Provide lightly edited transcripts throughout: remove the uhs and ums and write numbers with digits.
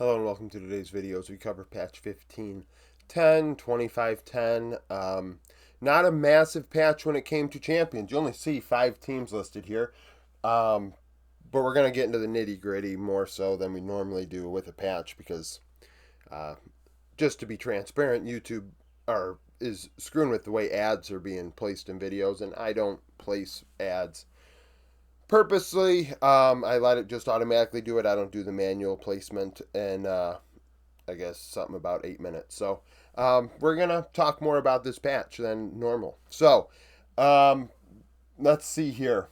Hello and welcome to today's video as we cover patch 15.10, 25.10. Not a massive patch when it came to champions. You only see 5 teams listed here. Um, but we're going to get into the nitty gritty more so than we normally do with a patch because uh, just to be transparent, YouTube is screwing with the way ads are being placed in videos, and I don't place ads purposely. I let it just automatically do it. I don't do the manual placement, and I guess something about 8 minutes. So we're gonna talk more about this patch than normal. So um, let's see here.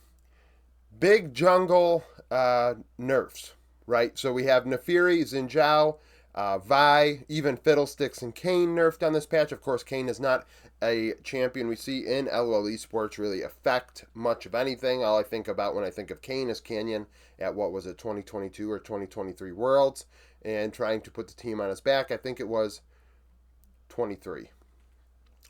Big jungle nerfs, right? So we have Nefiri, Xinjiao, Vi, even Fiddlesticks and Kane nerfed on this patch. Of course, Kane is not a champion we see in LOL Esports really affect much of anything. All I think about when I think of Kane is Canyon at what was it, 2022 or 2023 Worlds, and trying to put the team on his back. I think it was 23.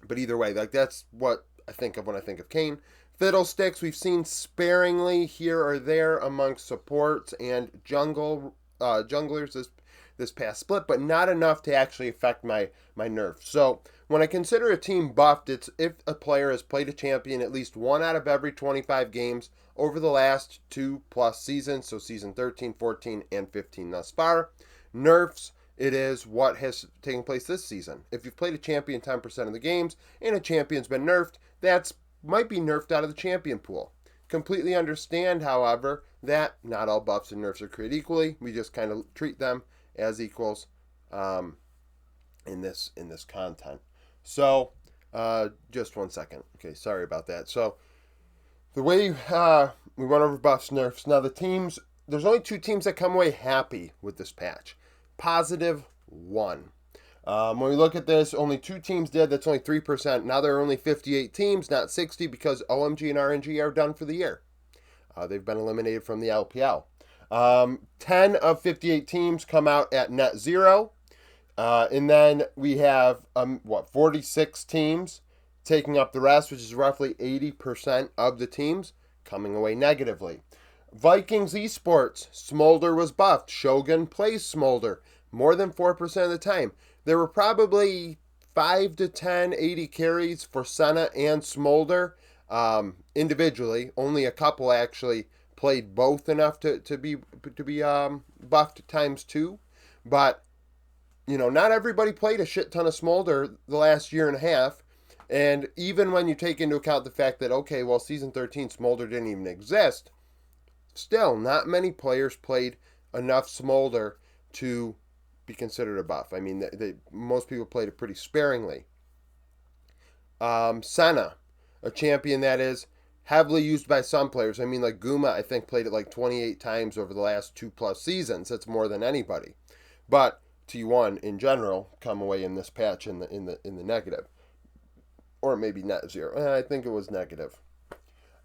But either way, like that's what I think of when I think of Kane. Fiddlesticks, we've seen sparingly here or there amongst supports and junglers this past split, but not enough to actually affect my nerf. So when I consider a team buffed, it's if a player has played a champion at least one out of every 25 games over the last 2+ seasons, so season 13, 14, and 15 thus far. Nerfs, it is what has taken place this season. If you've played a champion 10% of the games and a champion's been nerfed, that's might be nerfed out of the champion pool. Completely understand, however, that not all buffs and nerfs are created equally. We just kind of treat them as equals in this content. So, just one second. Okay, sorry about that. So, the way we went over buffs, nerfs. Now, there's only 2 teams that come away happy with this patch. Positive 1. When we look at this, only 2 teams did. That's only 3%. Now there are only 58 teams, not 60, because OMG and RNG are done for the year. They've been eliminated from the LPL. 10 of 58 teams come out at net 0. And then we have, 46 teams taking up the rest, which is roughly 80% of the teams coming away negatively. Vikings Esports, Smolder was buffed. Shogun plays Smolder more than 4% of the time. There were probably 5 to 10 80 carries for Senna and Smolder individually. Only a couple actually played both enough to be buffed times 2. But, not everybody played a shit ton of Smolder the last year and a half. And even when you take into account the fact that, okay, well, Season 13 Smolder didn't even exist, still, not many players played enough Smolder to be considered a buff. I mean, most people played it pretty sparingly. Senna, a champion that is heavily used by some players. I mean, like Guma, I think played it like 28 times over the last 2+ seasons. That's more than anybody. But T1 in general come away in this patch in the negative, or maybe net 0. I think it was negative.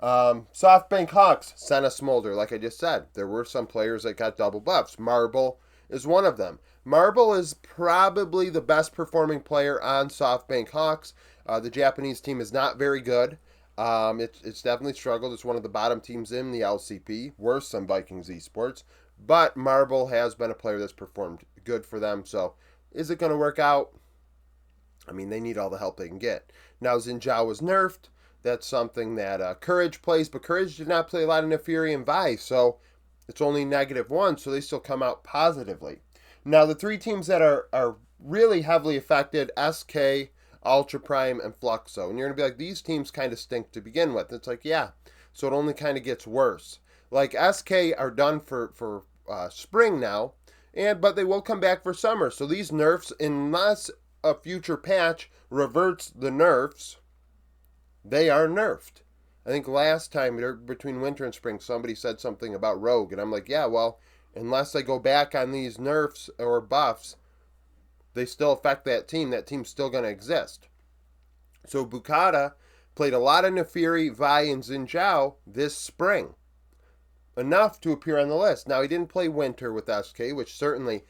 SoftBank Hawks, Senna Smolder, like I just said. There were some players that got double buffs. Marble is one of them. Marble is probably the best performing player on SoftBank Hawks. The Japanese team is not very good. It's definitely struggled. It's one of the bottom teams in the LCP, worse than Vikings Esports. But Marble has been a player that's performed good for them. So is it going to work out? I mean, they need all the help they can get. Now, Xinjiao was nerfed. That's something that Courage plays, but Courage did not play a lot of Nefiri and Vi, so it's only -1, so they still come out positively. Now, the 3 teams that are really heavily affected, SK, Ultra Prime, and Fluxo. And you're going to be like, these teams kind of stink to begin with. It's like, yeah, so it only kind of gets worse. Like, SK are done for spring now, but they will come back for summer. So these nerfs, unless a future patch reverts the nerfs, they are nerfed. I think last time between winter and spring, somebody said something about Rogue, and I'm like, yeah, well, unless they go back on these nerfs or buffs, they still affect that team. That team's still going to exist. So Bukata played a lot of Nefiri, Vi, and Xinjiao this spring. Enough to appear on the list. Now, he didn't play winter with SK, which certainly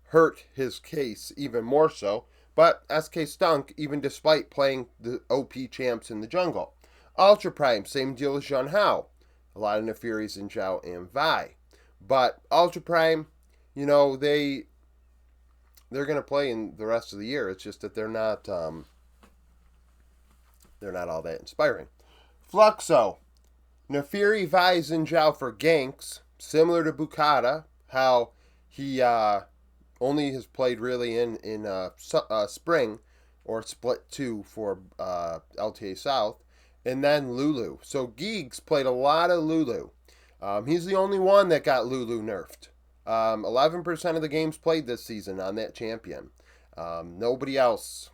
hurt his case even more so. But SK stunk even despite playing the OP champs in the jungle. Ultra Prime, same deal as Zhun Hao. A lot of Nefiris in Zhao and Vi. But Ultra Prime, they they're going to play in the rest of the year. It's just that they're not all that inspiring. Fluxo. Nefiri, Vi, Zinjao for ganks, similar to Bukata, how he only has played really in spring, or split 2 for LTA South, and then Lulu. So Geeks played a lot of Lulu. He's the only one that got Lulu nerfed. 11% of the games played this season on that champion. Nobody else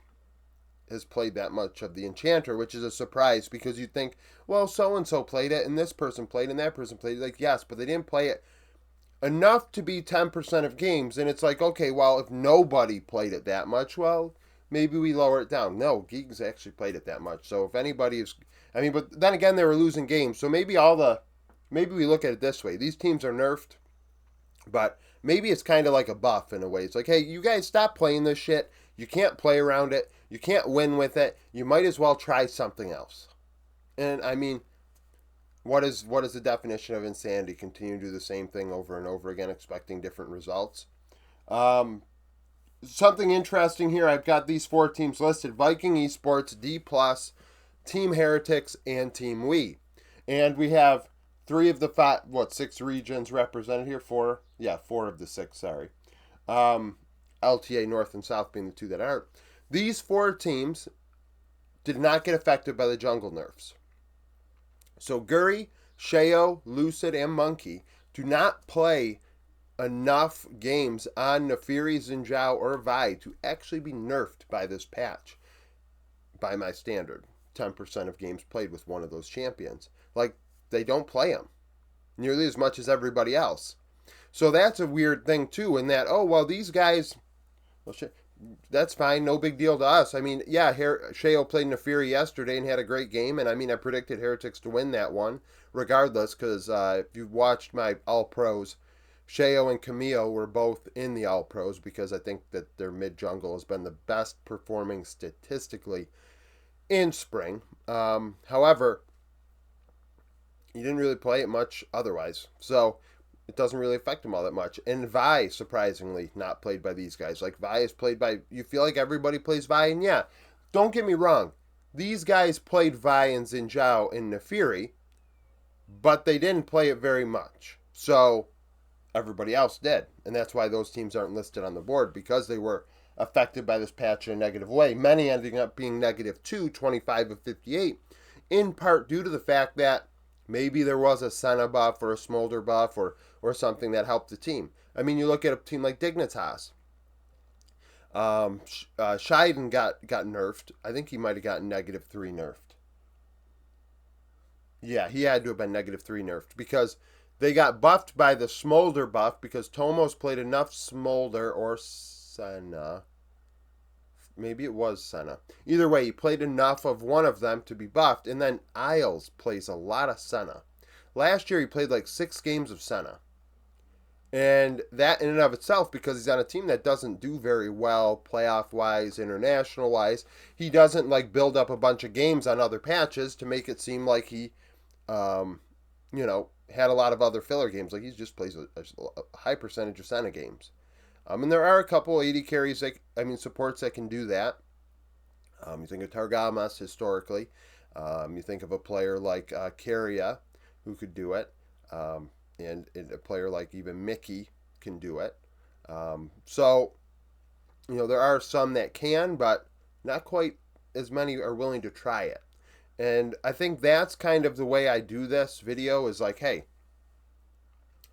has played that much of the Enchanter, which is a surprise because you'd think, well, so-and-so played it, and this person played, and that person played it. Like, yes, but they didn't play it enough to be 10% of games. And it's like, okay, well, if nobody played it that much, well, maybe we lower it down. No, Geeks actually played it that much. So if anybody is, I mean, but then again, they were losing games. So maybe maybe we look at it this way. These teams are nerfed, but maybe it's kind of like a buff in a way. It's like, hey, you guys stop playing this shit. You can't play around it. You can't win with it. You might as well try something else. And I mean, what is the definition of insanity? Continue to do the same thing over and over again, expecting different results. Something interesting here. I've got these 4 teams listed: Viking Esports, D+, Team Heretics, and Team Wii. And we have 3 of the 6 regions represented here. 4 of the 6. Sorry. LTA North and South being the 2 that aren't. These 4 teams did not get affected by the jungle nerfs. So Guri, Sheo, Lucid, and Monkey do not play enough games on Nefiri, Zinjao, or Vi to actually be nerfed by this patch. By my standard, 10% of games played with one of those champions. Like, they don't play them nearly as much as everybody else. So that's a weird thing too, in that, oh, well, these guys, well, that's fine, no big deal to us. I mean, yeah, Sheo played Nefiri yesterday and had a great game, and I mean, I predicted Heretics to win that one, regardless, because if you've watched my All-Pros, Sheo and Camille were both in the All-Pros, because I think that their mid-jungle has been the best performing statistically in spring. However, he didn't really play it much otherwise, so it doesn't really affect him all that much. And Vi, surprisingly, not played by these guys. Like, Vi is played by, you feel like everybody plays Vi, and yeah, don't get me wrong, these guys played Vi and Zinjao and Nefiri, but they didn't play it very much. So everybody else did, and that's why those teams aren't listed on the board, because they were affected by this patch in a negative way, many ending up being -2, 25 of 58, in part due to the fact that maybe there was a Senna buff or a Smolder buff or something that helped the team. I mean, you look at a team like Dignitas. Scheiden got nerfed. I think he might have gotten -3 nerfed. Yeah, he had to have been -3 nerfed, because they got buffed by the Smolder buff, because Tomos played enough Smolder or Senna. Maybe it was Senna. Either way, he played enough of one of them to be buffed. And then Isles plays a lot of Senna. Last year, he played like 6 games of Senna. And that in and of itself, because he's on a team that doesn't do very well playoff-wise, international-wise, he doesn't like build up a bunch of games on other patches to make it seem like he, had a lot of other filler games. Like, he just plays a high percentage of Senna games. And there are a couple 80 carries, supports that can do that. You think of Targamas historically. You think of a player like Carria who could do it. And a player like even Mickey can do it. So, there are some that can, but not quite as many are willing to try it. And I think that's kind of the way I do this video, is like, hey,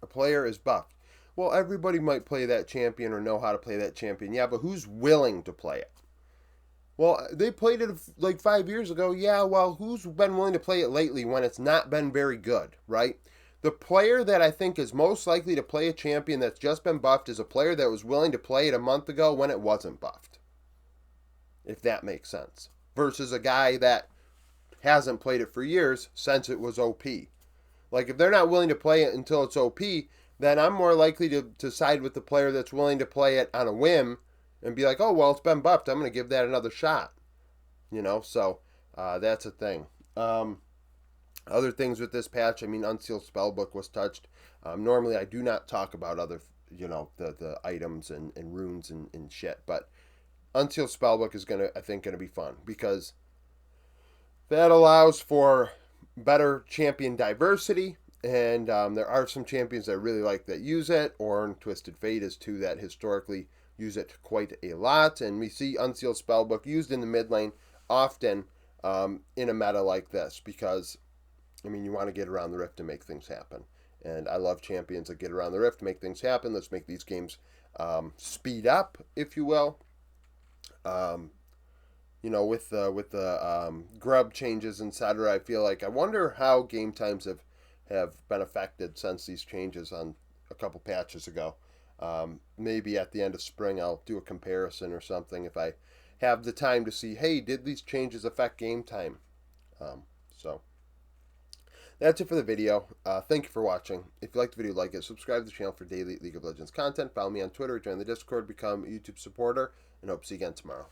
a player is buffed. Well, everybody might play that champion or know how to play that champion. Yeah, but who's willing to play it? Well, they played it like 5 years ago. Yeah, well, who's been willing to play it lately when it's not been very good, right? The player that I think is most likely to play a champion that's just been buffed is a player that was willing to play it a month ago when it wasn't buffed. If that makes sense. Versus a guy that hasn't played it for years since it was OP. Like, if they're not willing to play it until it's OP, then I'm more likely to side with the player that's willing to play it on a whim and be like, oh, well, it's been buffed, I'm going to give that another shot. So that's a thing. Other things with this patch, Unsealed Spellbook was touched. Normally I do not talk about other the items and runes and shit. But Unsealed Spellbook is I think gonna be fun, because that allows for better champion diversity, and there are some champions that I really like that use it. Ornn, Twisted Fate is two that historically use it quite a lot, and we see Unsealed Spellbook used in the mid lane often in a meta like this, because you want to get around the rift to make things happen. And I love champions that get around the rift, make things happen. Let's make these games speed up, if you will. With the grub changes, etc. I wonder how game times have been affected since these changes on a couple patches ago. Maybe at the end of spring I'll do a comparison or something if I have the time to see, hey, did these changes affect game time? So that's it for the video. Thank you for watching. If you liked the video, like it, subscribe to the channel for daily League of Legends content. Follow me on Twitter, join the Discord, become a YouTube supporter, and hope to see you again tomorrow.